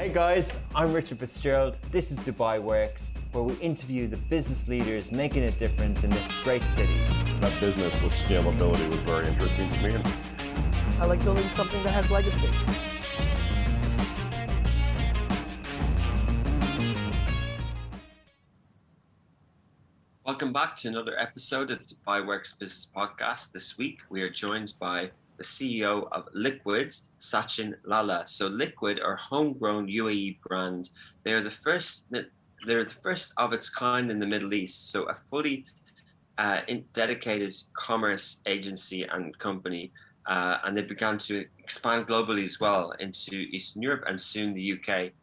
Hey guys, I'm Richard Fitzgerald. This is Dubai Works, where we interview the business leaders making a difference in this great city. That business with scalability was very interesting to me. I like building something that has legacy. Welcome back to another episode of the Dubai Works Business Podcast. This week we are joined by the CEO of Liquid, Sachinn Laala. So Liquid are homegrown UAE brand. They're the first of its kind in the Middle East. So a fully dedicated commerce agency and company. And they began to expand globally as well into Eastern Europe and soon the UK.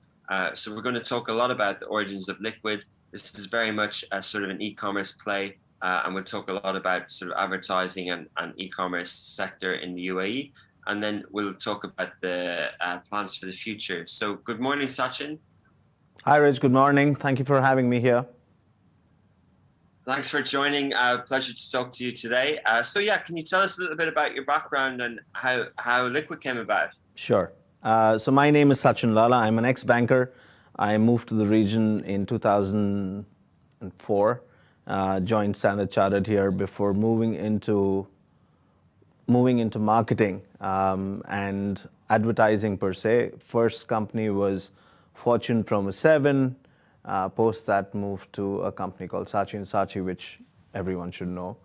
So we're going to talk a lot about the origins of Liquid. This is very much a sort of an e-commerce play. And we'll talk a lot about sort of advertising and e-commerce sector in the UAE. And then we'll talk about the plans for the future. So good morning, Sachinn. Hi, Rich. Good morning. Thank you for having me here. Thanks for joining. Pleasure to talk to you today. So can you tell us a little bit about your background and how Liquid came about? Sure. So my name is Sachinn Laala. I'm an ex-banker. I moved to the region in 2004. Joined Standard Chartered here before moving into marketing and advertising per se. First company was Fortune Promo 7. Post that moved to a company called Sachinn, which everyone should know.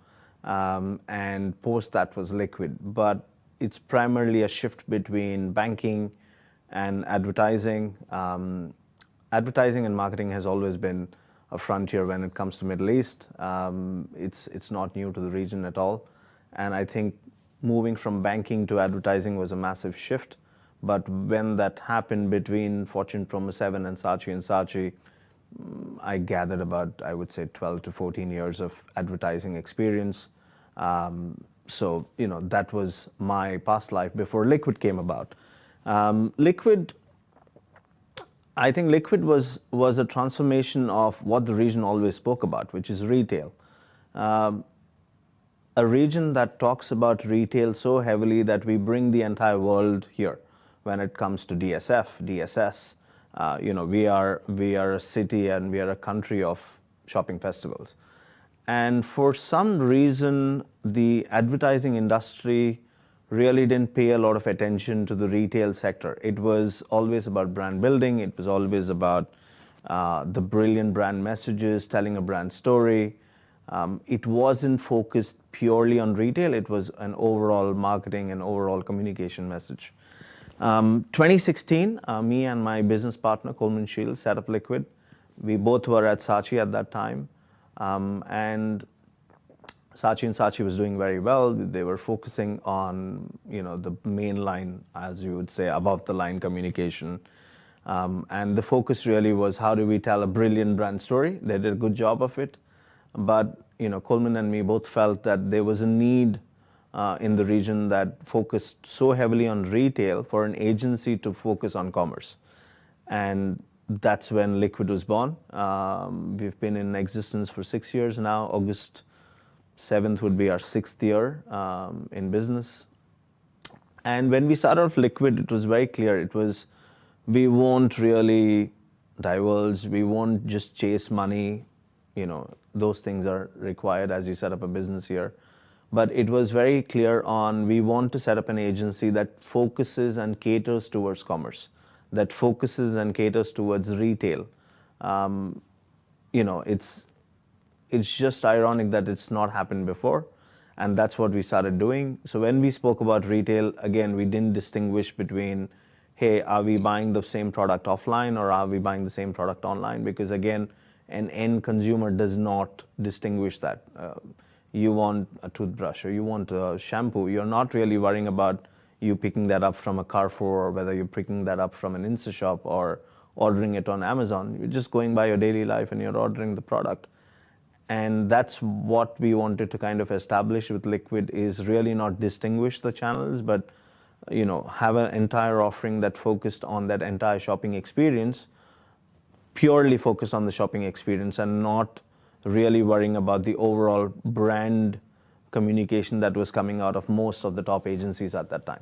And post that was Liquid. But it's primarily a shift between banking and advertising. Advertising and marketing has always been a frontier when it comes to Middle East. It's not new to the region at all. And I think moving from banking to advertising was a massive shift. But when that happened between Fortune Promo 7 and Sachinn, I gathered about, I would say, 12 to 14 years of advertising experience. So, that was my past life before Liquid came about. I think Liquid was a transformation of what the region always spoke about, which is retail. A region that talks about retail so heavily that we bring the entire world here when it comes to DSF, DSS. We are a city and we are a country of shopping festivals. And for some reason, the advertising industry really didn't pay a lot of attention to the retail sector. It was always about brand building. It was always about the brilliant brand messages, telling a brand story. It wasn't focused purely on retail. It was an overall marketing and overall communication message. 2016, me and my business partner, Coleman Shields, set up Liquid. We both were at Sachinn at that time. And Sachinn was doing very well. They were focusing on, the main line, as you would say, above the line communication. And the focus really was how do we tell a brilliant brand story. They did a good job of it. But, Coleman and me both felt that there was a need in the region that focused so heavily on retail for an agency to focus on commerce. And that's when Liquid was born. We've been in existence for 6 years now. August 7th would be our 6th year in business. And when we started off Liquid, it was very clear. We won't really divulge. We won't just chase money. Those things are required as you set up a business here. But it was very clear we want to set up an agency that focuses and caters towards commerce, that focuses and caters towards retail. It's just ironic that it's not happened before, and that's what we started doing. So when we spoke about retail, again, we didn't distinguish between, hey, are we buying the same product offline or are we buying the same product online? Because again, an end consumer does not distinguish that. You want a toothbrush or you want a shampoo. You're not really worrying about you picking that up from a Carrefour or whether you're picking that up from an Instashop or ordering it on Amazon. You're just going by your daily life and you're ordering the product. And that's what we wanted to kind of establish with Liquid, is really not distinguish the channels, but have an entire offering that focused on that entire shopping experience, purely focused on the shopping experience and not really worrying about the overall brand communication that was coming out of most of the top agencies at that time.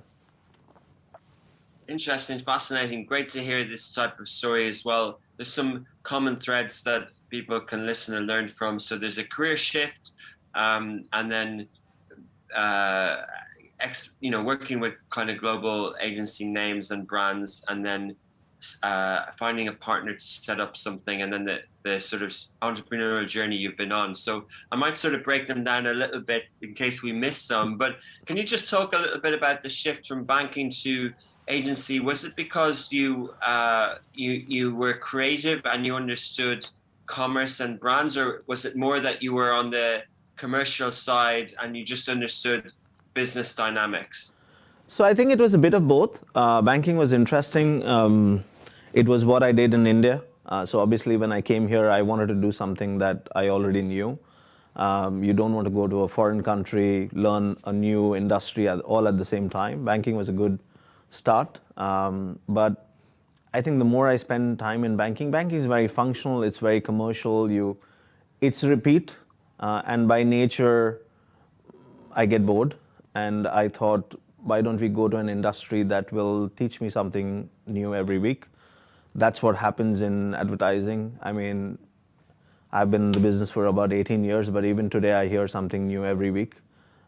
Interesting, fascinating. Great to hear this type of story as well. There's some common threads that people can listen and learn from. So there's a career shift, and then working with kind of global agency names and brands, and then finding a partner to set up something, and then the sort of entrepreneurial journey you've been on. So I might sort of break them down a little bit in case we miss some, but can you just talk a little bit about the shift from banking to agency? Was it because you were creative and you understood commerce and brands, or was it more that you were on the commercial side and you just understood business dynamics? So I think it was a bit of both. Banking was interesting. It was what I did in India. So obviously when I came here, I wanted to do something that I already knew. You don't want to go to a foreign country, learn a new industry all at the same time. Banking was a good start. But I think the more I spend time in banking is very functional, it's very commercial, it's repeat, and by nature, I get bored. And I thought, why don't we go to an industry that will teach me something new every week? That's what happens in advertising. I mean, I've been in the business for about 18 years, but even today I hear something new every week.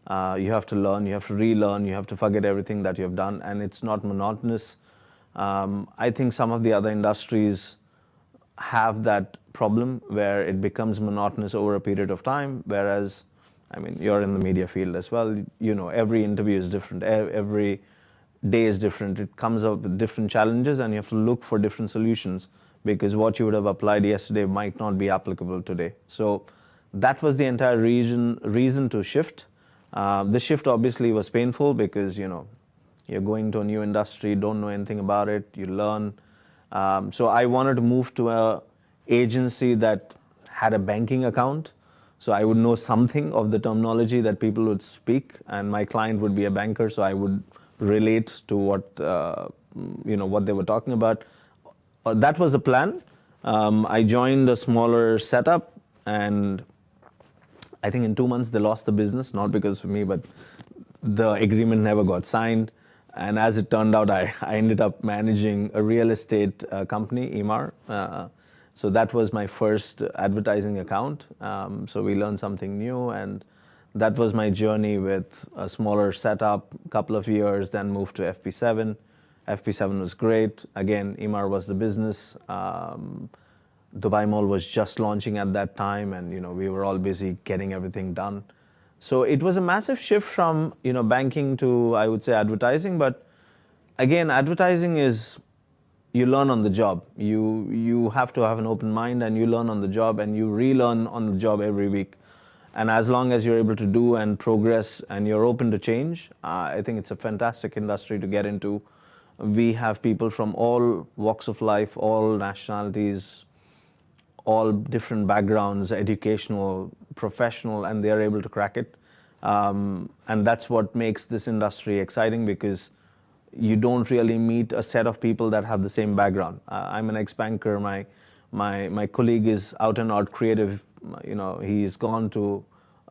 You have to learn, you have to relearn, you have to forget everything that you have done, and it's not monotonous. I think some of the other industries have that problem where it becomes monotonous over a period of time, whereas, I mean, you're in the media field as well, every interview is different, every day is different. It comes up with different challenges and you have to look for different solutions because what you would have applied yesterday might not be applicable today. So that was the entire reason to shift. The shift obviously was painful because, you're going to a new industry, don't know anything about it, you learn. So I wanted to move to an agency that had a banking account. So I would know something of the terminology that people would speak, and my client would be a banker, so I would relate to what they were talking about. That was the plan. I joined a smaller setup, and I think in 2 months they lost the business, not because of me, but the agreement never got signed. And as it turned out, I ended up managing a real estate company, Emaar. So that was my first advertising account. So we learned something new, and that was my journey with a smaller setup, a couple of years, then moved to FP7. FP7 was great. Again, Emaar was the business. Dubai Mall was just launching at that time, and we were all busy getting everything done. So it was a massive shift from banking to, I would say, advertising. But again, advertising is, you learn on the job. You have to have an open mind, and you learn on the job, and you relearn on the job every week. And as long as you're able to do and progress and you're open to change, I think it's a fantastic industry to get into. We have people from all walks of life, all nationalities, all different backgrounds, educational, professional, and they're able to crack it. And that's what makes this industry exciting, because you don't really meet a set of people that have the same background. I'm an ex-banker. My colleague is out and out creative. He's gone to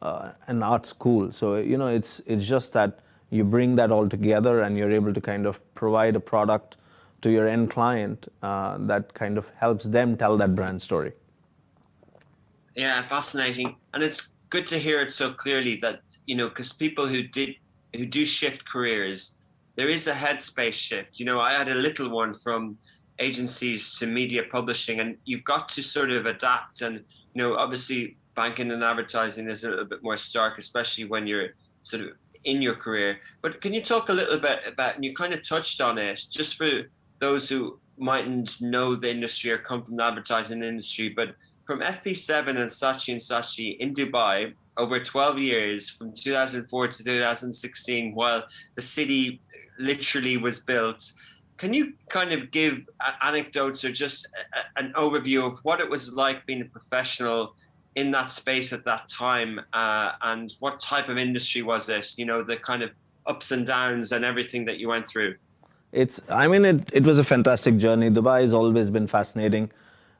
an art school. So it's just that you bring that all together and you're able to kind of provide a product to your end client that kind of helps them tell that brand story. Yeah, fascinating. And it's good to hear it so clearly that, because people who do shift careers, there is a headspace shift. I had a little one from agencies to media publishing, and you've got to sort of adapt. And, obviously banking and advertising is a little bit more stark, especially when you're sort of in your career. But can you talk a little bit about, and you kind of touched on it, just for those who mightn't know the industry or come from the advertising industry, but from FP7 and Sachinn in Dubai over 12 years, from 2004 to 2016, while the city literally was built. Can you kind of give anecdotes or just an overview of what it was like being a professional in that space at that time, and what type of industry was it? The kind of ups and downs and everything that you went through. It was a fantastic journey. Dubai has always been fascinating.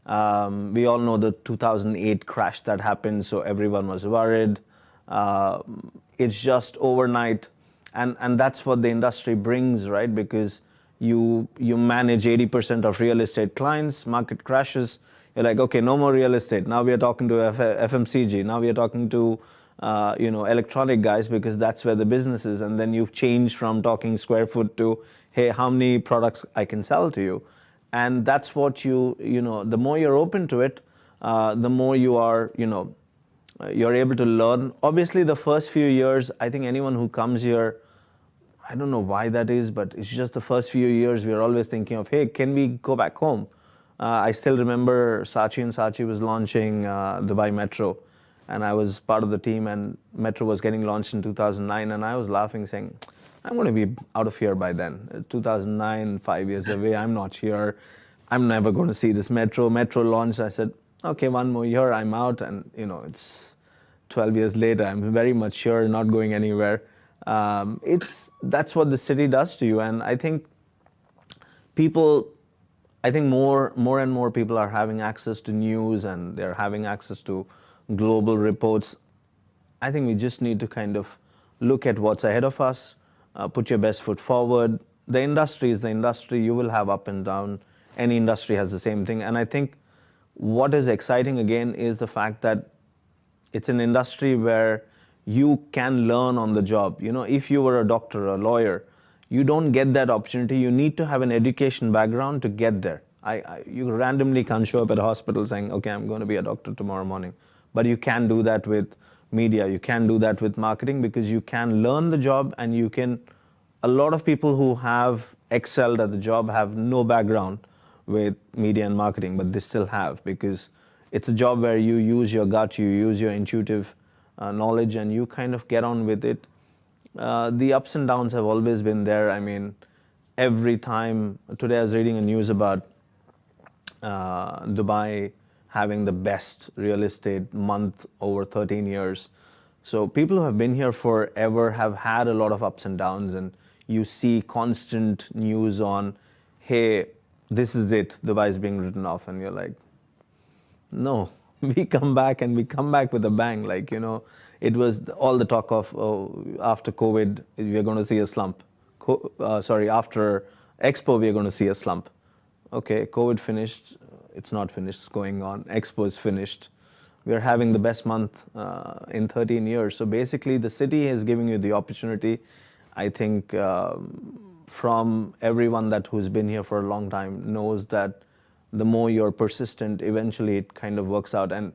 We all know the 2008 crash that happened, so everyone was worried. It's just overnight, and that's what the industry brings, right? Because you manage 80% of real estate clients, market crashes, you're like, okay, no more real estate. Now we are talking to FMCG. Now we are talking to electronic guys, because that's where the business is. And then you've changed from talking square foot to, hey, how many products I can sell to you? And that's what the more you're open to it, the more you are, you're able to learn. Obviously, the first few years, I think anyone who comes here, I don't know why that is, but it's just the first few years, we're always thinking of, hey, can we go back home? I still remember Sachinn was launching Dubai Metro, and I was part of the team, and Metro was getting launched in 2009, and I was laughing, saying, I'm going to be out of here by then. 2009, 5 years away, I'm not here. I'm never going to see this Metro. Metro launched, I said, okay, one more year, I'm out, and it's 12 years later, I'm very much here, not going anywhere. That's what the city does to you, and I think more and more people are having access to news, and they're having access to global reports. I think we just need to kind of look at what's ahead of us, put your best foot forward. The industry is the industry. You will have up and down. Any industry has the same thing. And I think what is exciting again is the fact that it's an industry where you can learn on the job. If you were a doctor, a lawyer, you don't get that opportunity. You need to have an education background to get there. You randomly can't show up at a hospital saying, okay, I'm going to be a doctor tomorrow morning. But you can do that with media. You can do that with marketing, because you can learn the job, and a lot of people who have excelled at the job have no background with media and marketing, but they still have, because it's a job where you use your gut, you use your intuitive knowledge, and you kind of get on with it. The ups and downs have always been there. I mean, every time. Today I was reading a news about Dubai having the best real estate month over 13 years. So people who have been here forever have had a lot of ups and downs, and you see constant news on, hey, this is it, Dubai is being written off, and you're like, no, we come back with a bang. It was all the talk of, after COVID, we're going to see a slump. After Expo, we're going to see a slump. Okay, COVID finished. It's not finished, it's going on. Expo is finished. We're having the best month in 13 years. So basically, the city is giving you the opportunity. I think from everyone who's been here for a long time knows that the more you're persistent, eventually it kind of works out. And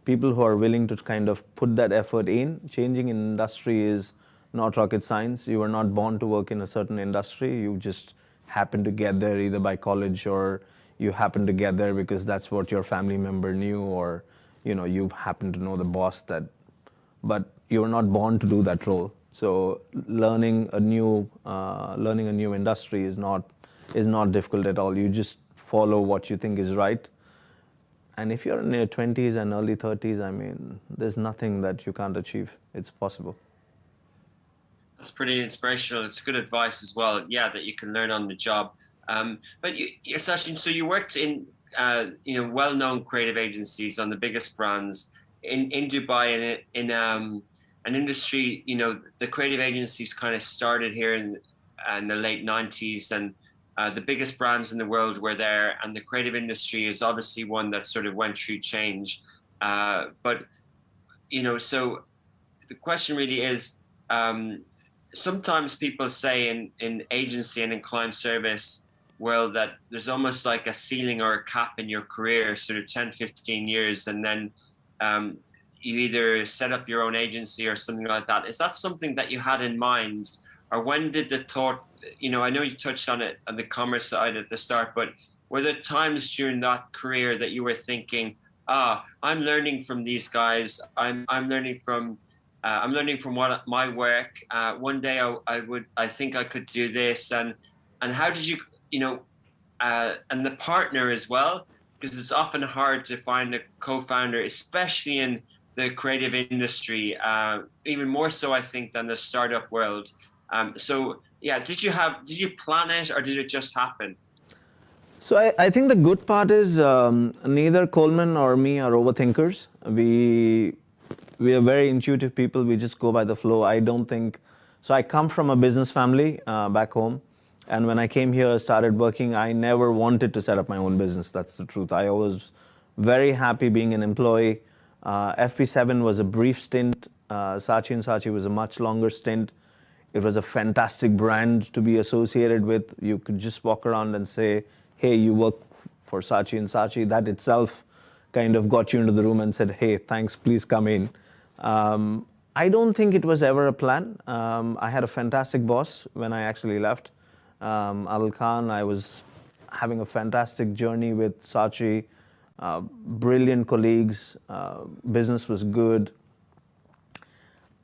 people who are willing to kind of put that effort in, changing an industry is not rocket science. You were not born to work in a certain industry. You just happen to get there either by college, or you happen to get there because that's what your family member knew, or you happen to know the boss but you were not born to do that role. So learning a new industry is not difficult at all. You just follow what you think is right. And if you're in your 20s and early 30s, I mean, there's nothing that you can't achieve. It's possible. That's pretty inspirational. It's good advice as well. Yeah, that you can learn on the job. But Sachinn, so you worked in well-known creative agencies on the biggest brands in Dubai, in an industry. The creative agencies kind of started here in the late 90s, and the biggest brands in the world were there, and the creative industry is obviously one that sort of went through change. But so the question really is, sometimes people say in agency and in client service world that there's almost like a ceiling or a cap in your career, sort of 10, 15 years, and then you either set up your own agency or something like that. Is that something that you had in mind, or when did the thought, I know you touched on it on the commerce side at the start, but were there times during that career that you were thinking, I'm learning from these guys, I'm learning from what my work. One day I think I could do this, and how did you, and the partner as well, because it's often hard to find a co-founder, especially in the creative industry, even more so I think than the startup world. So yeah, did you plan it, or did it just happen? So I think the good part is neither Coleman or me are overthinkers. We are very intuitive people. We just go by the flow. I don't think so. I come from a business family back home. And when I came here, started working, I never wanted to set up my own business. That's the truth. I was very happy being an employee. FP7 was a brief stint. Sachinn was a much longer stint. It was a fantastic brand to be associated with. You could just walk around and say, hey, you work for Sachinn. That itself kind of got you into the room and said, hey, thanks, please come in. I don't think it was ever a plan. I had a fantastic boss when I actually left. Adil Khan, I was having a fantastic journey with Sachi, brilliant colleagues, business was good.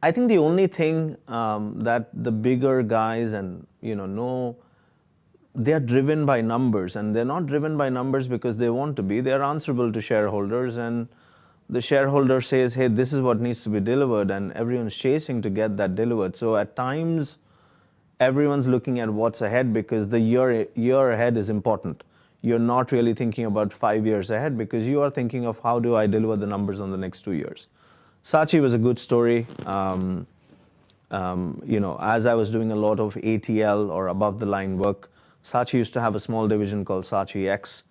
I think the only thing that the bigger guys and, they're driven by numbers, and they're not driven by numbers because they want to be. They're answerable to shareholders, and the shareholder says, hey, this is what needs to be delivered, and everyone's chasing to get that delivered. So at times, everyone's looking at what's ahead because the year ahead is important. You're not really thinking about 5 years ahead because you are thinking of how do I deliver the numbers on the next 2 years. Sachi was a good story. As I was doing a lot of ATL or above the line work, Sachi used to have a small division called Sachi X,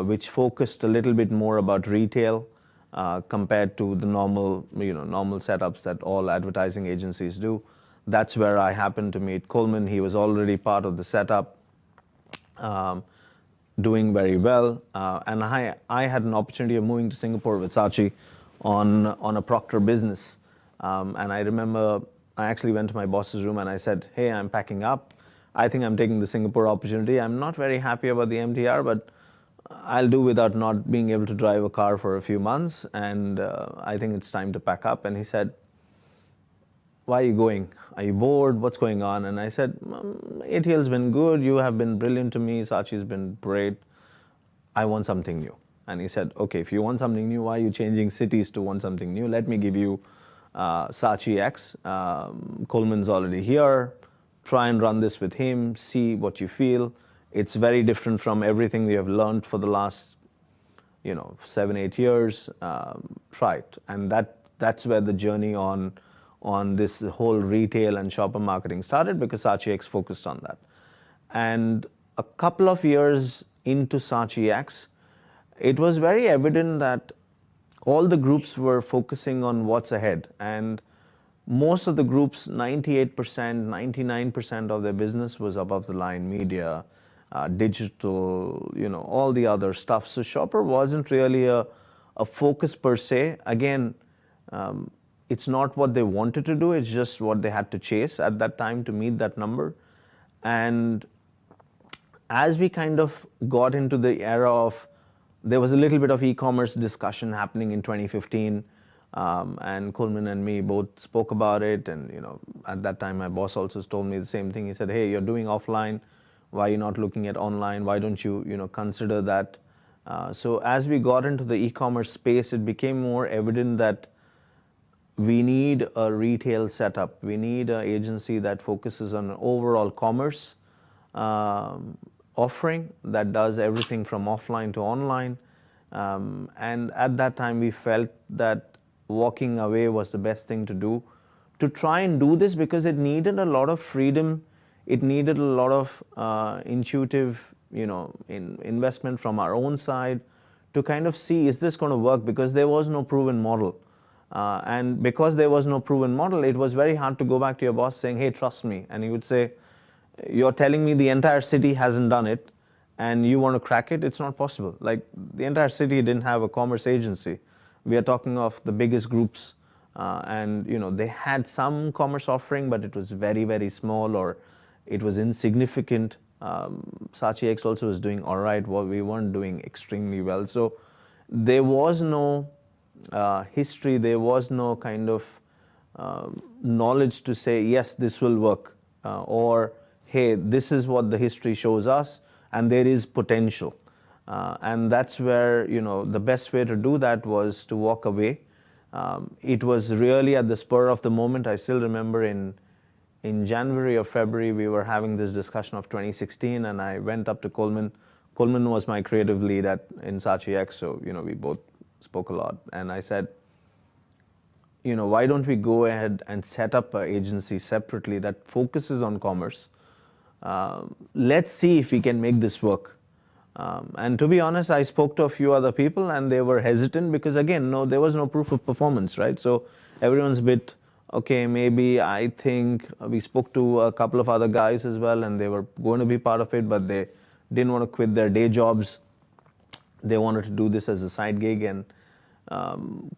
which focused a little bit more about retail compared to the normal setups that all advertising agencies do. That's where I happened to meet Coleman. He was already part of the setup, doing very well. And I had an opportunity of moving to Singapore with Sachi on a Procter business. And I remember I actually went to my boss's room and I said, hey, I'm packing up. I think I'm taking the Singapore opportunity. I'm not very happy about the MTR, but I'll do without not being able to drive a car for a few months. And I think it's time to pack up. And he said, why are you going? Are you bored? What's going on? And I said, ATL's been good. You have been brilliant to me. Sachi's been great. I want something new. And he said, okay, if you want something new, why are you changing cities to want something new? Let me give you Sachi X. Coleman's already here. Try and run this with him. See what you feel. It's very different from everything we have learned for the last, 7-8 years. Try it. And that's where the journey on this whole retail and shopper marketing started, because Sachi X focused on that. And a couple of years into Sachi X, it was very evident that all the groups were focusing on what's ahead. And most of the groups, 98%, 99% of their business was above the line media, digital, all the other stuff. So shopper wasn't really a focus per se. Again, it's not what they wanted to do, it's just what they had to chase at that time to meet that number. And as we kind of got into the era of, there was a little bit of e-commerce discussion happening in 2015, and Coleman and me both spoke about it. And at that time, my boss also told me the same thing. He said, hey, you're doing offline, why are you not looking at online? Why don't you, consider that? So as we got into the e-commerce space, it became more evident that we need a retail setup. We need an agency that focuses on overall commerce offering, that does everything from offline to online. And at that time, we felt that walking away was the best thing to do, to try and do this, because it needed a lot of freedom. It needed a lot of intuitive, investment from our own side to kind of see, is this going to work? Because there was no proven model. And because there was no proven model, it was very hard to go back to your boss saying, hey, trust me. And he would say, you're telling me the entire city hasn't done it and you want to crack it? It's not possible. Like, the entire city didn't have a commerce agency. We are talking of the biggest groups, and they had some commerce offering, but it was very, very small, or it was insignificant. Sachi X also was doing all right. Well, we weren't doing extremely well. So there was no history, there was no kind of knowledge to say, yes, this will work, or hey, this is what the history shows us, and there is potential. And that's where, the best way to do that was to walk away. It was really at the spur of the moment. I still remember in January or February, we were having this discussion of 2016, and I went up to Coleman. Coleman was my creative lead in Sachi X, so, we both spoke a lot. And I said, why don't we go ahead and set up an agency separately that focuses on commerce, Let's see if we can make this work. And to be honest, I spoke to a few other people and they were hesitant because again, there was no proof of performance, right? So everyone's a bit, okay, maybe I think we spoke to a couple of other guys as well and they were going to be part of it, but they didn't want to quit their day jobs. They wanted to do this as a side gig, and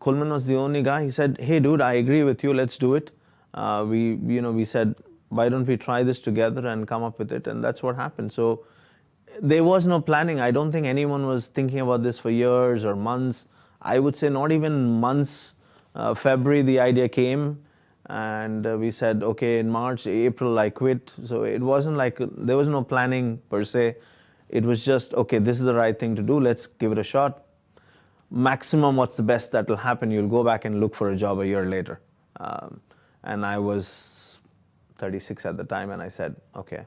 Coleman was the only guy. He said, hey dude, I agree with you, let's do it. We said, why don't we try this together and come up with it? And that's what happened. So there was no planning. I don't think anyone was thinking about this for years or months. I would say not even months. February, the idea came, and we said, okay, in March, April, I quit. So it wasn't like, there was no planning per se. It was just, okay, this is the right thing to do. Let's give it a shot. Maximum, what's the best that will happen? You'll go back and look for a job a year later. And I was 36 at the time, and I said, okay,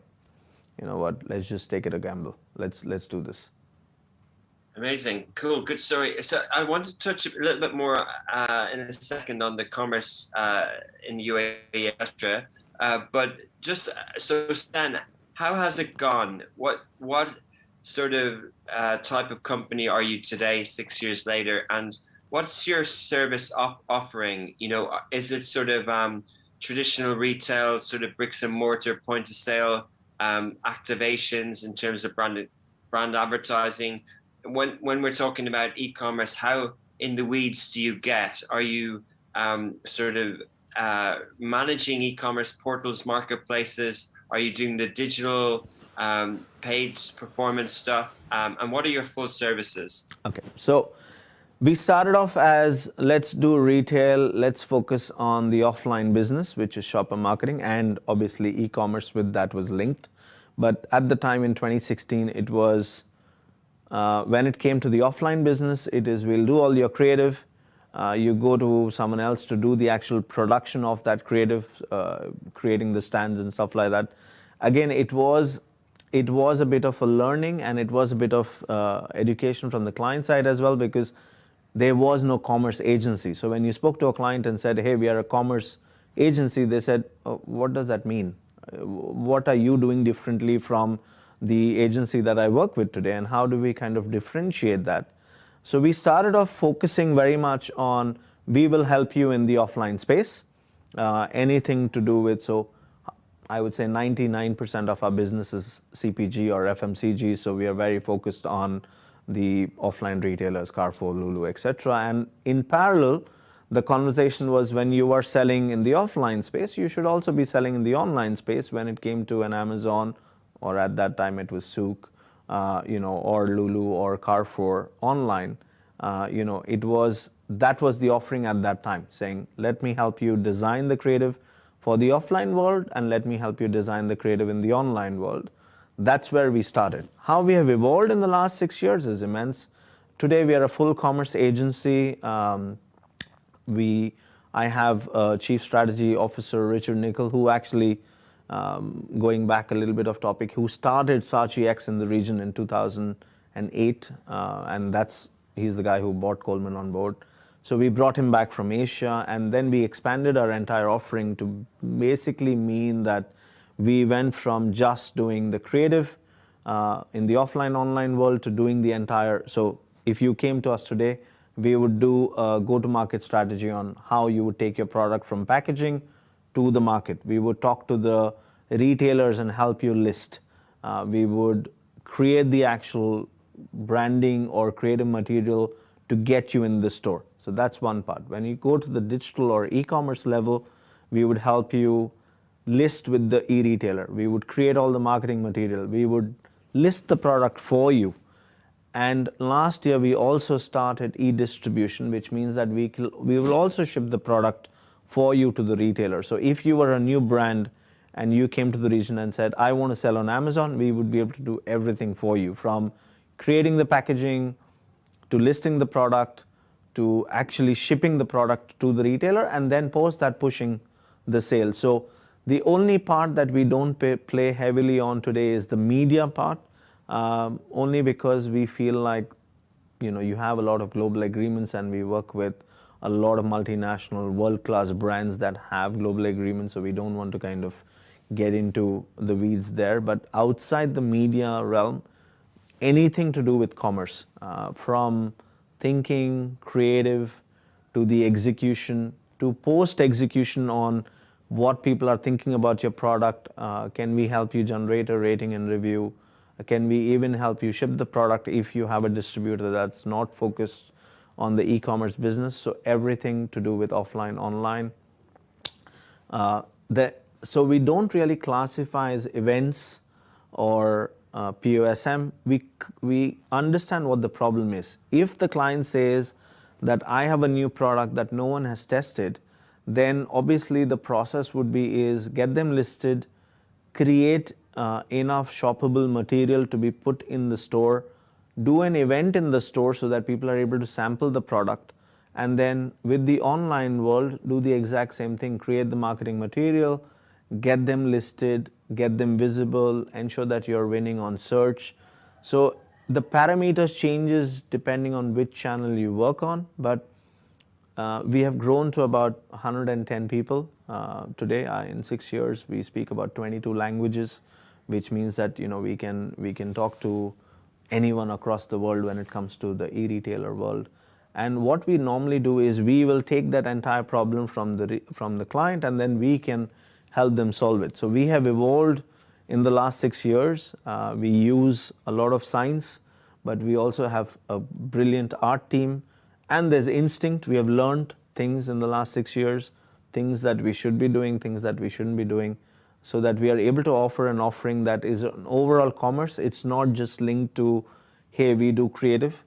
you know what, let's just take it a gamble. Let's do this. Amazing, cool, good story. So I want to touch a little bit more in a second on the commerce in UAE, etc. But just so Stan, how has it gone? What sort of type of company are you today, 6 years later, and what's your service offering? Is it sort of traditional retail, sort of bricks and mortar, point of sale, activations in terms of brand advertising? When we're talking about e-commerce, how in the weeds do you get? Are you sort of managing e-commerce portals, marketplaces? Are you doing the digital paid performance stuff? And what are your full services? Okay, so we started off as, let's do retail, let's focus on the offline business, which is shopper marketing, and obviously e-commerce with that was linked. But at the time in 2016, it was, when it came to the offline business, it is, we'll do all your creative, you go to someone else to do the actual production of that creative, creating the stands and stuff like that. Again, it was a bit of a learning, and it was a bit of education from the client side as well, because there was no commerce agency. So when you spoke to a client and said, hey, we are a commerce agency, they said, oh, what does that mean? What are you doing differently from the agency that I work with today, and how do we kind of differentiate that? So we started off focusing very much on, we will help you in the offline space, anything to do with, so I would say 99% of our business is CPG or FMCG, so we are very focused on the offline retailers, Carrefour, Lulu, etc. And in parallel, the conversation was, when you are selling in the offline space, you should also be selling in the online space. When it came to an Amazon, or at that time it was Souk, or Lulu or Carrefour online, that was the offering at that time, saying, let me help you design the creative for the offline world, and let me help you design the creative in the online world. That's where we started. How we have evolved in the last 6 years is immense. Today we are a full commerce agency. I have a Chief Strategy Officer, Richard Nickel, who actually, going back a little bit of topic, who started Saatchi X in the region in 2008, and he's the guy who brought Coleman on board. So we brought him back from Asia, and then we expanded our entire offering to basically mean that we went from just doing the creative in the offline online world to doing the entire. So if you came to us today, we would do a go-to-market strategy on how you would take your product from packaging to the market. We would talk to the retailers and help you list. We would create the actual branding or creative material to get you in the store. So that's one part. When you go to the digital or e-commerce level, we would help you list with the e-retailer. We would create all the marketing material. We would list the product for you. And last year, we also started e-distribution, which means that we will also ship the product for you to the retailer. So if you were a new brand and you came to the region and said, I want to sell on Amazon, we would be able to do everything for you, from creating the packaging to listing the product to actually shipping the product to the retailer, and then post that pushing the sale. So the only part that we don't play heavily on today is the media part, only because we feel like, you have a lot of global agreements, and we work with a lot of multinational world-class brands that have global agreements, so we don't want to kind of get into the weeds there. But outside the media realm, anything to do with commerce, from thinking, creative, to the execution, to post-execution on what people are thinking about your product. Can we help you generate a rating and review? Can we even help you ship the product if you have a distributor that's not focused on the e-commerce business? So everything to do with offline, online. So we don't really classify as events or POSM. We understand what the problem is. If the client says that I have a new product that no one has tested, then obviously the process would be is get them listed, create enough shoppable material to be put in the store, do an event in the store so that people are able to sample the product, and then with the online world, do the exact same thing, create the marketing material, get them listed, get them visible, ensure that you're winning on search. So the parameters changes depending on which channel you work on, but we have grown to about 110 people today. In 6 years, we speak about 22 languages, which means that we can talk to anyone across the world when it comes to the e-retailer world. And what we normally do is we will take that entire problem from the client, and then we can help them solve it. So we have evolved in the last 6 years. We use a lot of science, but we also have a brilliant art team, and there's instinct. We have learned things in the last 6 years, things that we should be doing, things that we shouldn't be doing, so that we are able to offer an offering that is an overall commerce. It's not just linked to, hey, we do creative,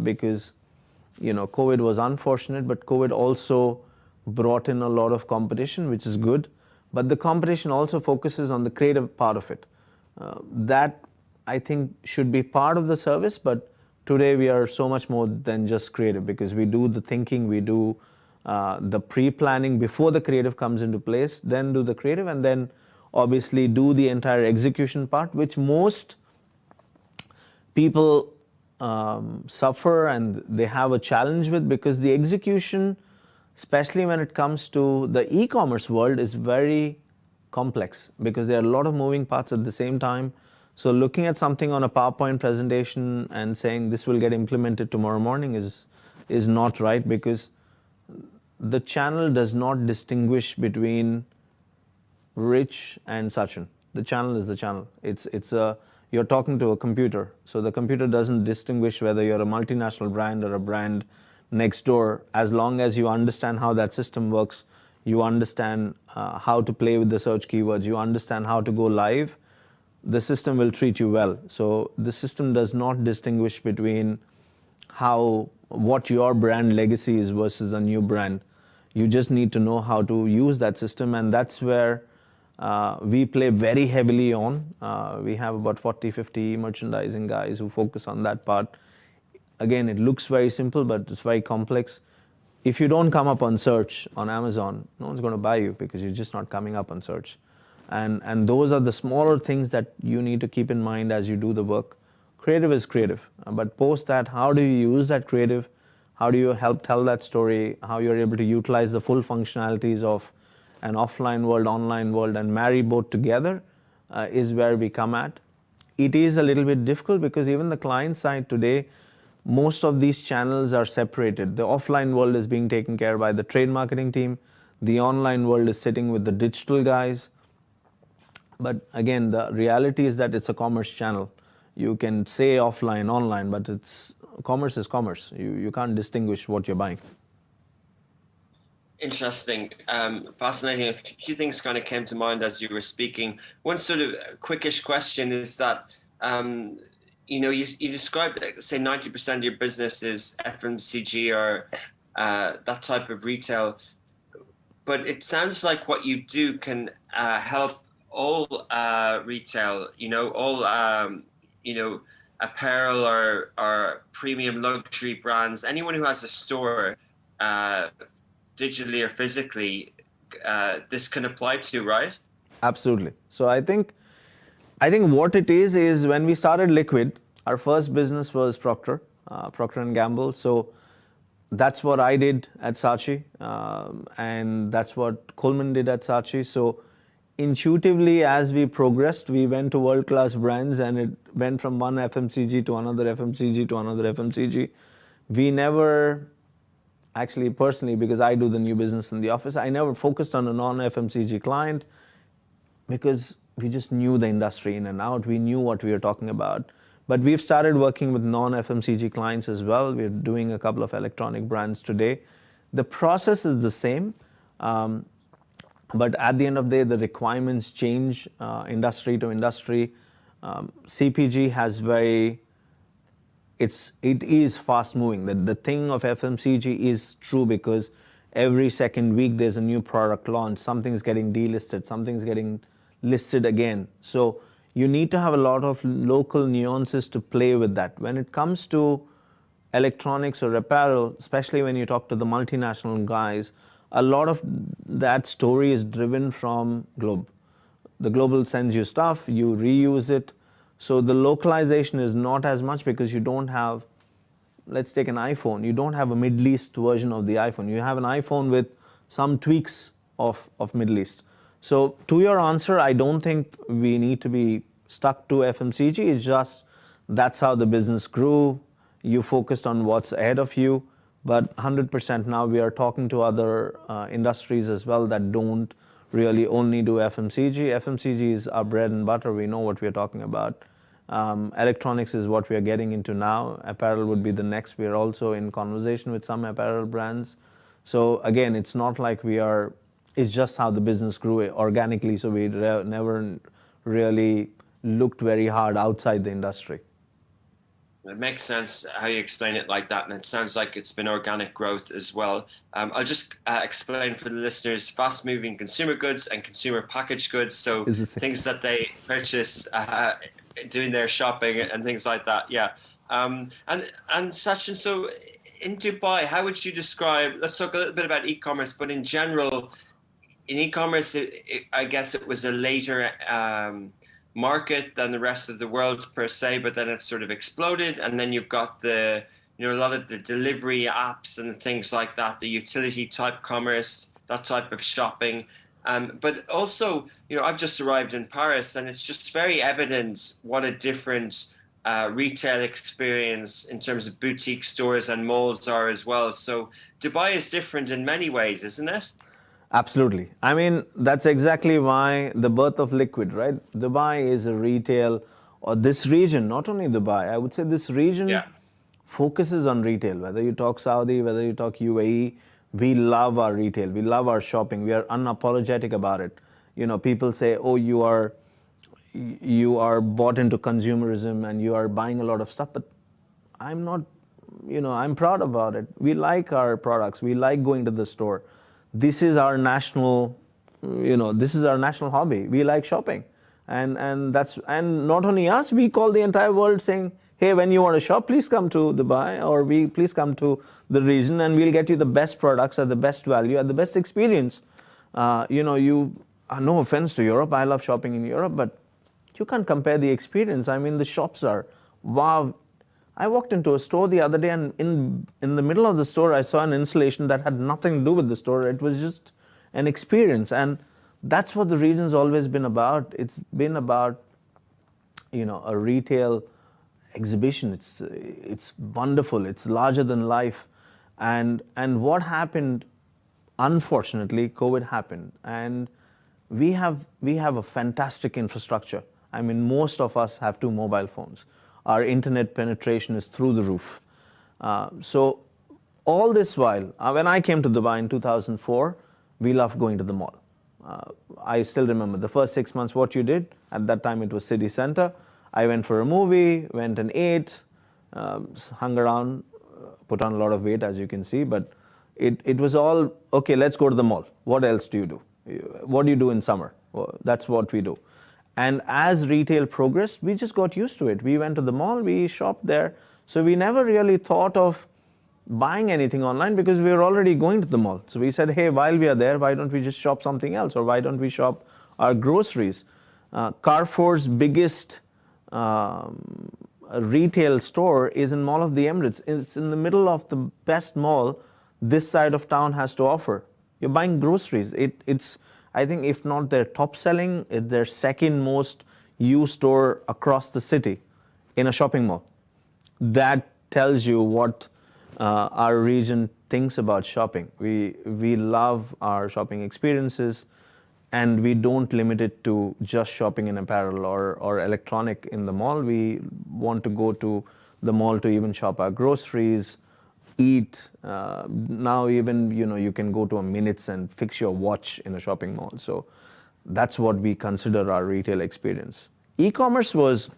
because COVID was unfortunate, but COVID also brought in a lot of competition, which is good. But the competition also focuses on the creative part of it. That, I think, should be part of the service, but today we are so much more than just creative, because we do the thinking, we do the pre-planning before the creative comes into place, then do the creative, and then obviously do the entire execution part, which most people suffer and they have a challenge with, because the execution, especially when it comes to the e-commerce world, is very complex, because there are a lot of moving parts at the same time. So looking at something on a PowerPoint presentation and saying this will get implemented tomorrow morning is not right, because the channel does not distinguish between Rich and Sachinn. The channel is the channel. You're talking to a computer, so the computer doesn't distinguish whether you're a multinational brand or a brand next door. As long as you understand how that system works, you understand how to play with the search keywords, you understand how to go live, the system will treat you well. So the system does not distinguish between what your brand legacy is versus a new brand. You just need to know how to use that system, and that's where we play very heavily on. We have about 40-50 merchandising guys who focus on that part. Again, it looks very simple, but it's very complex. If you don't come up on search on Amazon, no one's going to buy you, because you're just not coming up on search. And those are the smaller things that you need to keep in mind as you do the work. Creative is creative, but post that, how do you use that creative? How do you help tell that story? How you're able to utilize the full functionalities of an offline world, online world, and marry both together is where we come at. It is a little bit difficult, because even the client side today, most of these channels are separated. The offline world is being taken care of by the trade marketing team. The online world is sitting with the digital guys. But again, the reality is that it's a commerce channel. You can say offline, online, but commerce is commerce. You can't distinguish what you're buying. Interesting. Fascinating. A few things kind of came to mind as you were speaking. One sort of quickish question is that, you described that, say, 90% of your business is FMCG or that type of retail, but it sounds like what you do can help all retail, all, apparel or premium luxury brands, anyone who has a store, digitally or physically, this can apply to, right? Absolutely. So I think what it is when we started Liquid, our first business was Procter & Gamble. So that's what I did at Saatchi, and that's what Coleman did at Saatchi. So intuitively, as we progressed, we went to world-class brands, and it went from one FMCG to another FMCG to another FMCG. We never, actually personally, because I do the new business in the office, I never focused on a non-FMCG client because we just knew the industry in and out. We knew what we were talking about. But we've started working with non-FMCG clients as well. We're doing a couple of electronic brands today. The process is the same. But at the end of the day, the requirements change industry to industry. CPG has it is fast moving. The thing of FMCG is true because every second week there's a new product launch. Something's getting delisted, something's getting listed again. So you need to have a lot of local nuances to play with that. When it comes to electronics or apparel, especially when you talk to the multinational guys, a lot of that story is driven from globe. The global sends you stuff, you reuse it. So the localization is not as much because you don't have, let's take an iPhone. You don't have a Middle East version of the iPhone. You have an iPhone with some tweaks of Middle East. So to your answer, I don't think we need to be stuck to FMCG. It's just that's how the business grew. You focused on what's ahead of you. But 100% now we are talking to other industries as well that don't really only do FMCG. FMCG is our bread and butter. We know what we are talking about. Electronics is what we are getting into now. Apparel would be the next. We are also in conversation with some apparel brands. So again, it's not like it's just how the business grew organically. So we never really looked very hard outside the industry. It makes sense how you explain it like that, and it sounds like it's been organic growth as well. I'll just explain for the listeners: fast-moving consumer goods and consumer packaged goods, so things that they purchase doing their shopping and things like that. Yeah. And Sachin, so in Dubai, how would you describe, let's talk a little bit about e-commerce, but in general, in e-commerce, I guess it was a later market than the rest of the world per se, but then it sort of exploded, and then you've got a lot of the delivery apps and things like that, the utility type commerce, that type of shopping. But also, I've just arrived in Paris, and it's just very evident what a different retail experience in terms of boutique stores and malls are as well. So Dubai is different in many ways, isn't it? Absolutely. I mean, that's exactly why the birth of Liquid, right? Dubai is a retail, or this region, not only Dubai, I would say this region focuses on retail. Whether you talk Saudi, whether you talk UAE, we love our retail. We love our shopping. We are unapologetic about it. People say, oh, you are bought into consumerism and you are buying a lot of stuff, but I'm not, I'm proud about it. We like our products. We like going to the store. This is our national, this is our national hobby. We like shopping. And not only us, we call the entire world saying, hey, when you want to shop, please come to Dubai, or please come to the region, and we'll get you the best products at the best value, at the best experience. No offense to Europe, I love shopping in Europe, but you can't compare the experience. I mean, the shops are, wow. I walked into a store the other day, and in the middle of the store, I saw an installation that had nothing to do with the store. It was just an experience. And that's what the region's always been about. It's been about, a retail exhibition. It's wonderful. It's larger than life. And what happened, unfortunately, COVID happened. And we have a fantastic infrastructure. I mean, most of us have 2 mobile phones. Our internet penetration is through the roof. So all this while, when I came to Dubai in 2004, we loved going to the mall. I still remember the first 6 months what you did. At that time, it was city center. I went for a movie, went and ate, hung around, put on a lot of weight, as you can see. But it was all, okay, let's go to the mall. What else do you do? What do you do in summer? Well, that's what we do. And as retail progressed, we just got used to it. We went to the mall, we shopped there. So we never really thought of buying anything online because we were already going to the mall. So we said, hey, while we are there, why don't we just shop something else? Or why don't we shop our groceries? Carrefour's biggest retail store is in Mall of the Emirates. It's in the middle of the best mall this side of town has to offer. You're buying groceries. I think if not their top selling, it's their second most used store across the city in a shopping mall. That tells you what our region thinks about shopping. We love our shopping experiences, and we don't limit it to just shopping in apparel or electronic in the mall. We want to go to the mall to even shop our groceries, eat. Now even you can go to a Minutes and fix your watch in a shopping mall. So that's what we consider our retail experience. E-commerce was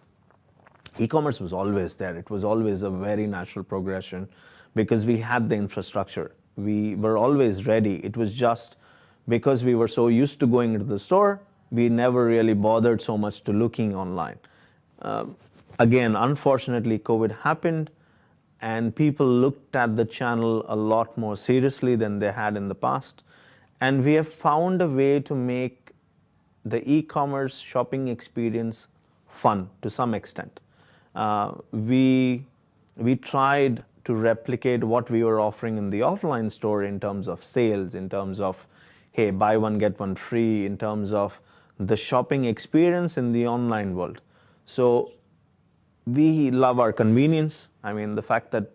always there. It was always a very natural progression because we had the infrastructure. We were always ready. It was just because we were so used to going into the store, we never really bothered so much to looking online. Again, unfortunately, COVID happened, and people looked at the channel a lot more seriously than they had in the past. And we have found a way to make the e-commerce shopping experience fun to some extent. We tried to replicate what we were offering in the offline store in terms of sales, in terms of, hey, buy one, get one free, in terms of the shopping experience in the online world. So we love our convenience. I mean, the fact that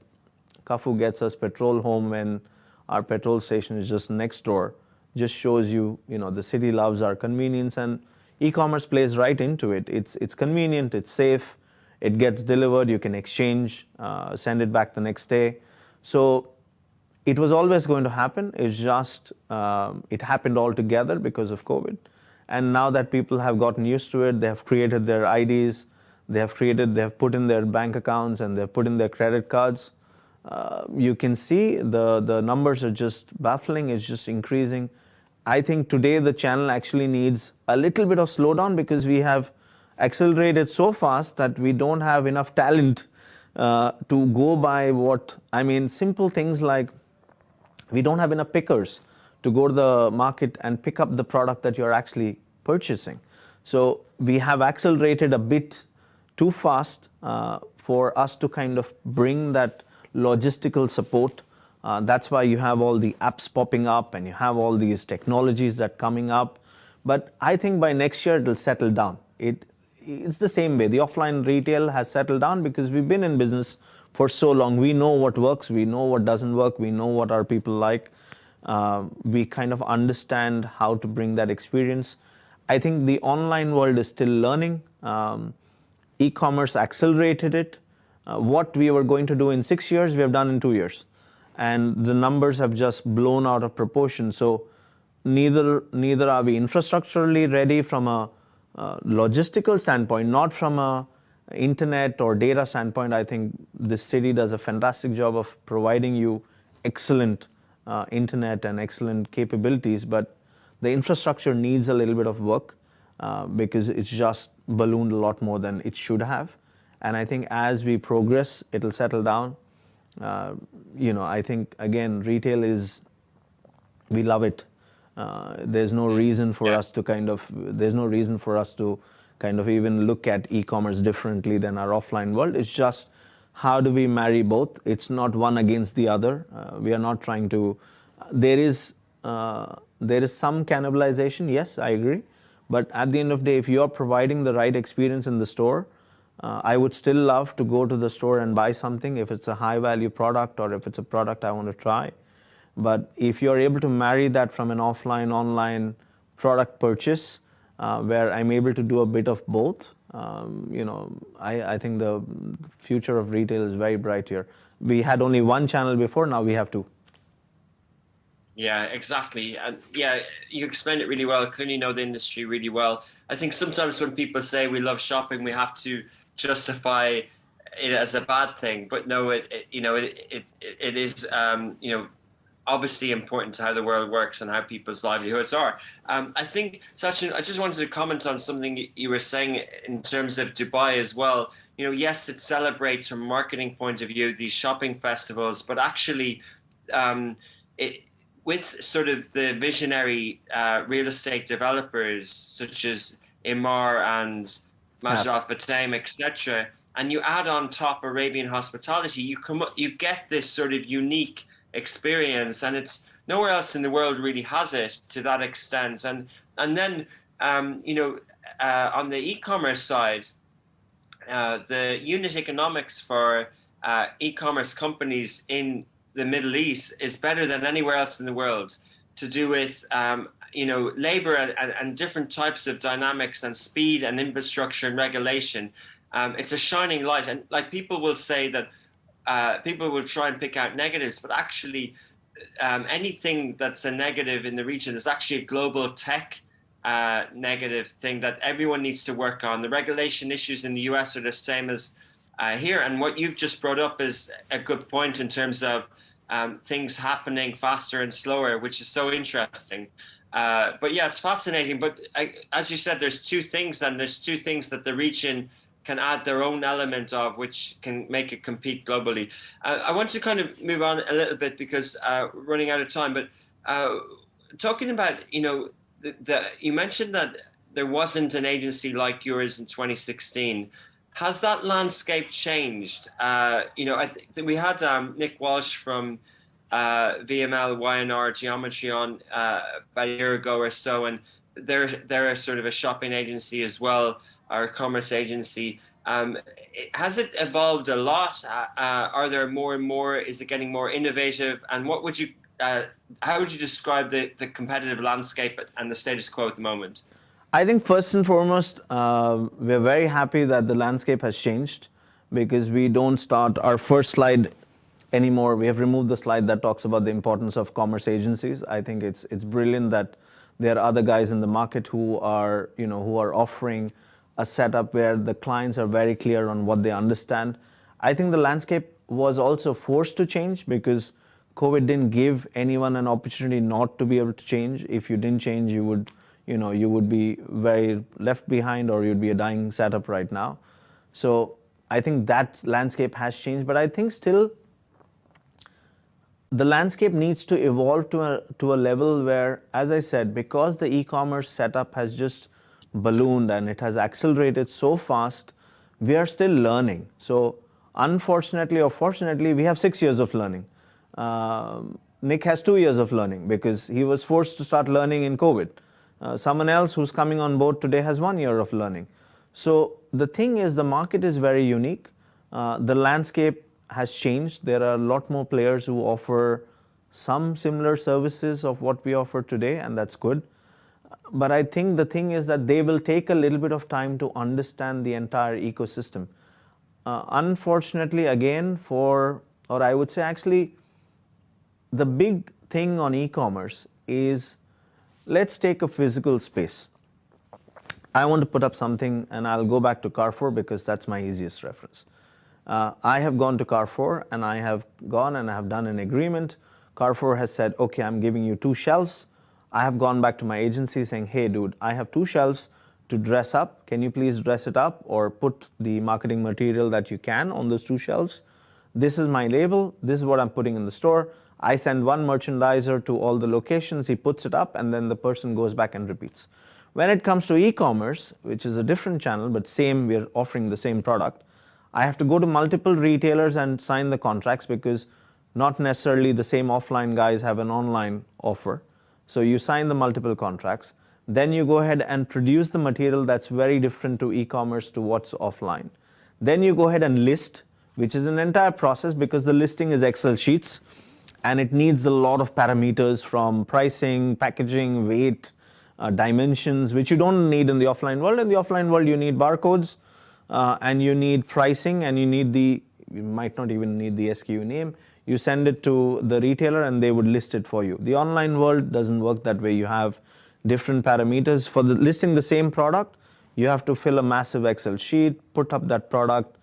Kafu gets us petrol home when our petrol station is just next door just shows you, the city loves our convenience, and e-commerce plays right into it. It's convenient, it's safe, it gets delivered, you can exchange, send it back the next day. So it was always going to happen. It's just, it happened all together because of COVID. And now that people have gotten used to it, they have created their IDs, they have put in their bank accounts, and they've put in their credit cards. You can see the numbers are just baffling. It's just increasing. I think today the channel actually needs a little bit of slowdown because we have accelerated so fast that we don't have enough talent to go by simple things like we don't have enough pickers to go to the market and pick up the product that you're actually purchasing. So we have accelerated a bit too fast for us to kind of bring that logistical support. That's why you have all the apps popping up and you have all these technologies that coming up. But I think by next year it'll settle down. It's the same way. The offline retail has settled down because we've been in business for so long. We know what works, we know what doesn't work, we know what our people like. We kind of understand how to bring that experience. I think the online world is still learning. E-commerce accelerated it. What we were going to do in 6 years, we have done in 2 years. And the numbers have just blown out of proportion. So neither are we infrastructurally ready from a logistical standpoint, not from a internet or data standpoint. I think this city does a fantastic job of providing you excellent internet and excellent capabilities, but the infrastructure needs a little bit of work because it's just ballooned a lot more than it should have. And I think as we progress, it'll settle down. I think, again, retail we love it. There's no reason for us to kind of even look at e-commerce differently than our offline world. It's just, how do we marry both? It's not one against the other. We are not trying to, there is some cannibalization, yes, I agree. But at the end of the day, if you're providing the right experience in the store, I would still love to go to the store and buy something if it's a high value product or if it's a product I want to try. But if you're able to marry that from an offline, online product purchase, where I'm able to do a bit of both, I think the future of retail is very bright here. We had only one channel before, now we have two. Yeah, exactly. And yeah, you explained it really well. Clearly know the industry really well. I think sometimes when people say we love shopping, we have to justify it as a bad thing. But no, it is obviously important to how the world works and how people's livelihoods are. I think, Sachinn, I just wanted to comment on something you were saying in terms of Dubai as well. Yes, it celebrates from a marketing point of view these shopping festivals, but actually with sort of the visionary real estate developers such as Imar and Majid Al Futtaim, etc., and you add on top Arabian hospitality, you get this sort of unique experience, and it's nowhere else in the world really has it to that extent. And then on the e-commerce side, the unit economics for e-commerce companies in the Middle East is better than anywhere else in the world, to do with labor and different types of dynamics and speed and infrastructure and regulation. It's a shining light, and like people will say that people will try and pick out negatives, but actually anything that's a negative in the region is actually a global tech negative thing that everyone needs to work on. The regulation issues in the US are the same as here, and what you've just brought up is a good point in terms of things happening faster and slower, which is so interesting. But yeah, it's fascinating. But as you said, there's two things that the region can add their own element of, which can make it compete globally. I want to kind of move on a little bit because we're running out of time. But talking about, you mentioned that there wasn't an agency like yours in 2016. Has that landscape changed? We had Nick Walsh from VML, YNR, Geometry on about a year ago or so, and they're a sort of a shopping agency as well, or a commerce agency. Has it evolved a lot? Are there more and more? Is it getting more innovative? And what would you, how would you describe the competitive landscape and the status quo at the moment? I think first and foremost, we're very happy that the landscape has changed, because we don't start our first slide anymore. We have removed the slide that talks about the importance of commerce agencies. I think it's brilliant that there are other guys in the market who are offering a setup where the clients are very clear on what they understand. I think the landscape was also forced to change because COVID didn't give anyone an opportunity not to be able to change. If you didn't change, you would be very left behind, or you'd be a dying setup right now. So I think that landscape has changed, but I think still the landscape needs to evolve to a level where, as I said, because the e-commerce setup has just ballooned and it has accelerated so fast, we are still learning. So unfortunately or fortunately, we have 6 years of learning. Nick has 2 years of learning because he was forced to start learning in COVID. Someone else who's coming on board today has 1 year of learning. So the thing is, the market is very unique. The landscape has changed. There are a lot more players who offer some similar services of what we offer today, and that's good. But I think the thing is that they will take a little bit of time to understand the entire ecosystem. Unfortunately, again, or I would say actually, the big thing on e-commerce is, let's take a physical space. I want to put up something, and I'll go back to Carrefour because that's my easiest reference. I have gone to Carrefour and I have gone and I have done an agreement. Carrefour has said, okay, I'm giving you 2 shelves. I have gone back to my agency saying, hey dude, I have 2 shelves to dress up. Can you please dress it up or put the marketing material that you can on those 2 shelves? This is my label. This is what I'm putting in the store. I send one merchandiser to all the locations. He puts it up and then the person goes back and repeats. When it comes to e-commerce, which is a different channel, but same, we're offering the same product, I have to go to multiple retailers and sign the contracts because not necessarily the same offline guys have an online offer. So you sign the multiple contracts. Then you go ahead and produce the material that's very different to e-commerce to what's offline. Then you go ahead and list, which is an entire process because the listing is Excel sheets and it needs a lot of parameters from pricing, packaging, weight, dimensions, which you don't need in the offline world. In the offline world, you need barcodes, and you need pricing, and you might not even need the SKU name. You send it to the retailer and they would list it for you. The online world doesn't work that way. You have different parameters. For listing the same product, you have to fill a massive Excel sheet, put up that product,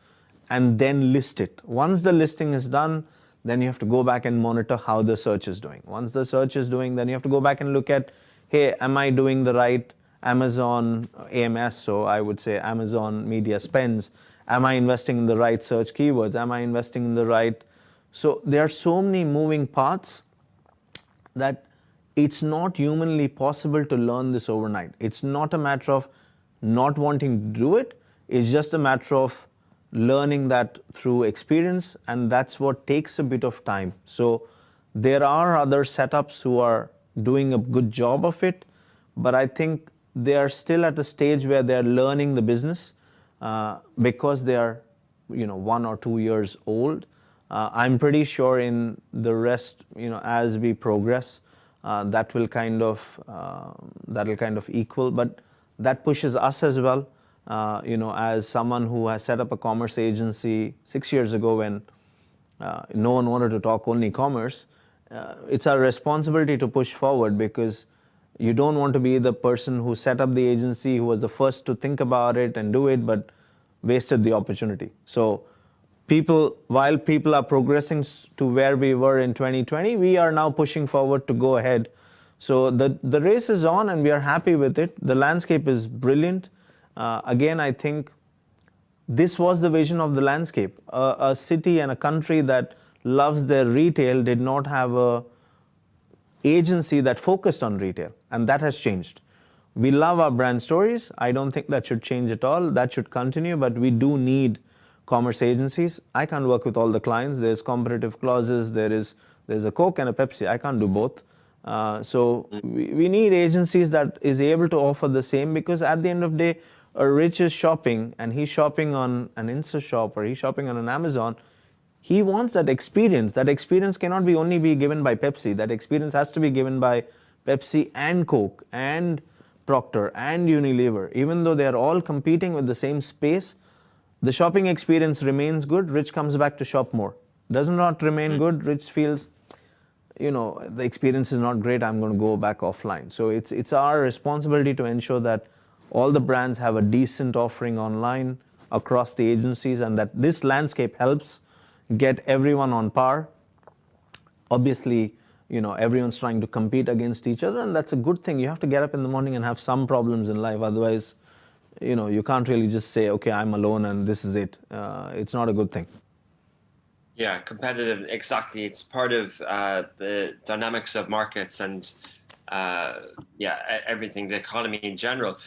and then list it. Once the listing is done, then you have to go back and monitor how the search is doing. Once the search is doing, then you have to go back and look at, hey, am I doing the right Amazon AMS, so I would say Amazon media spends. Am I investing in the right search keywords? Am I investing in the right? So there are so many moving parts that it's not humanly possible to learn this overnight. It's not a matter of not wanting to do it. It's just a matter of learning that through experience, and that's what takes a bit of time. So There are other setups who are doing a good job of it, but I think they are still at a stage where they are learning the business because they are 1 or 2 years old. I'm pretty sure in the rest, as we progress, that will kind of equal, but that pushes us as well. As someone who has set up a commerce agency 6 years ago when no one wanted to talk only commerce, it's our responsibility to push forward, because you don't want to be the person who set up the agency, who was the first to think about it and do it, but wasted the opportunity. So while people are progressing to where we were in 2020, we are now pushing forward to go ahead. So the race is on and we are happy with it. The landscape is brilliant. Again, I think this was the vision of the landscape. A city and a country that loves their retail did not have a agency that focused on retail, and that has changed. We love our brand stories. I don't think that should change at all. That should continue, but we do need commerce agencies. I can't work with all the clients. There's competitive clauses. There's a Coke and a Pepsi. I can't do both. So we need agencies that is able to offer the same, because at the end of the day, a Rich is shopping and he's shopping on an Insta shop or he's shopping on an Amazon. He wants that experience. That experience cannot only be given by Pepsi. That experience has to be given by Pepsi and Coke and Procter and Unilever. Even though they are all competing with the same space, the shopping experience remains good. Rich comes back to shop more. Does not remain good. Rich feels, the experience is not great. I'm going to go back offline. So it's our responsibility to ensure that all the brands have a decent offering online across the agencies, and that this landscape helps get everyone on par. Obviously, everyone's trying to compete against each other, and that's a good thing. You have to get up in the morning and have some problems in life. Otherwise, you can't really just say, okay, I'm alone and this is it. It's not a good thing. Yeah, competitive, exactly. It's part of the dynamics of markets and everything, the economy in general.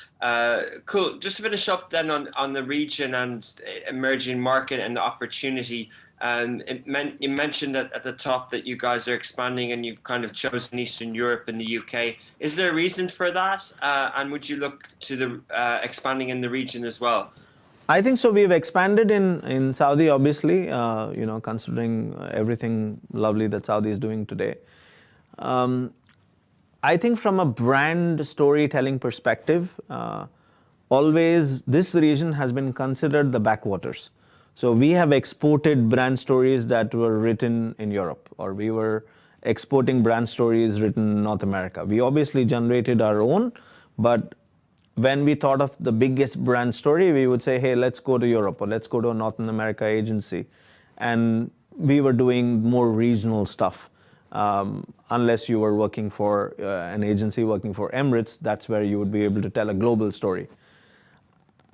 Cool. Just to finish up then on the region and emerging market and the opportunity. You mentioned at the top that you guys are expanding and you've kind of chosen Eastern Europe and the UK. Is there a reason for that? And would you look to the expanding in the region as well? I think so. We've expanded in Saudi, obviously, considering everything lovely that Saudi is doing today. I think from a brand storytelling perspective, always this region has been considered the backwaters. So we have exported brand stories that were written in Europe, or we were exporting brand stories written in North America. We obviously generated our own, but when we thought of the biggest brand story, we would say, hey, let's go to Europe or let's go to a North America agency. And we were doing more regional stuff. Unless you were working for an agency working for Emirates, that's where you would be able to tell a global story.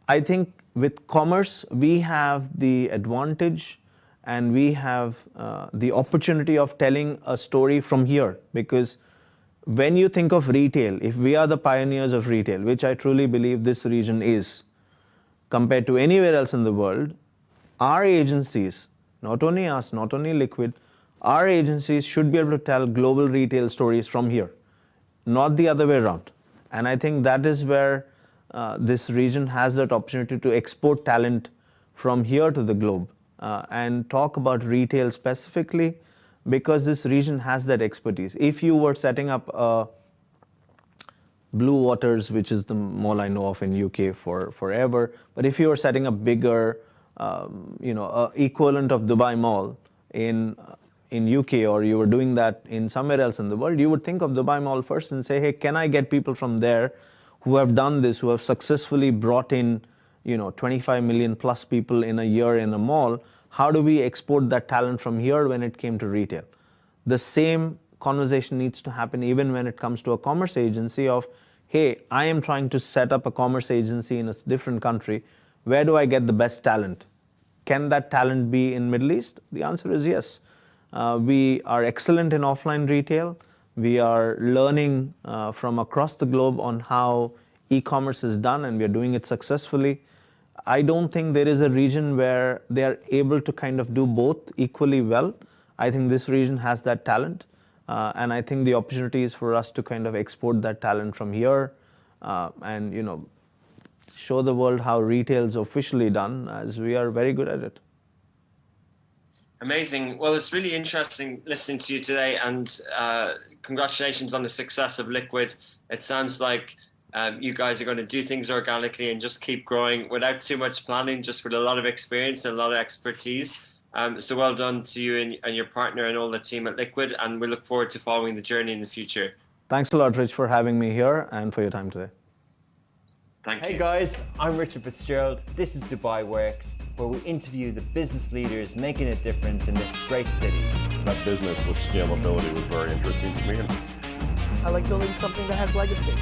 I think with commerce, we have the advantage and we have the opportunity of telling a story from here, because when you think of retail, if we are the pioneers of retail, which I truly believe this region is, compared to anywhere else in the world, our agencies, not only us, not only Liquid, our agencies should be able to tell global retail stories from here, not the other way around. And I think that is where this region has that opportunity to export talent from here to the globe and talk about retail specifically, because this region has that expertise. If you were setting up Blue Waters, which is the mall I know of in UK for forever, but if you were setting up bigger, equivalent of Dubai Mall in UK, or you were doing that in somewhere else in the world, you would think of Dubai Mall first and say, hey, can I get people from there who have done this, who have successfully brought in 25 million plus people in a year in a mall? How do we export that talent from here when it came to retail? The same conversation needs to happen even when it comes to a commerce agency of, hey, I am trying to set up a commerce agency in a different country. Where do I get the best talent? Can that talent be in Middle East? The answer is yes. We are excellent in offline retail. We are learning from across the globe on how e-commerce is done, and we are doing it successfully. I don't think there is a region where they are able to kind of do both equally well. I think this region has that talent. And I think the opportunity is for us to kind of export that talent from here and, show the world how retail is officially done, as we are very good at it. Amazing. Well, it's really interesting listening to you today, and congratulations on the success of Liquid. It sounds like you guys are going to do things organically and just keep growing without too much planning, just with a lot of experience and a lot of expertise. So well done to you and your partner and all the team at Liquid, and we look forward to following the journey in the future. Thanks a lot, Rich, for having me here and for your time today. Thank you. Hey guys, I'm Richard Fitzgerald. This is Dubai Works, where we interview the business leaders making a difference in this great city. That business with scalability was very interesting to me. I like building something that has legacy.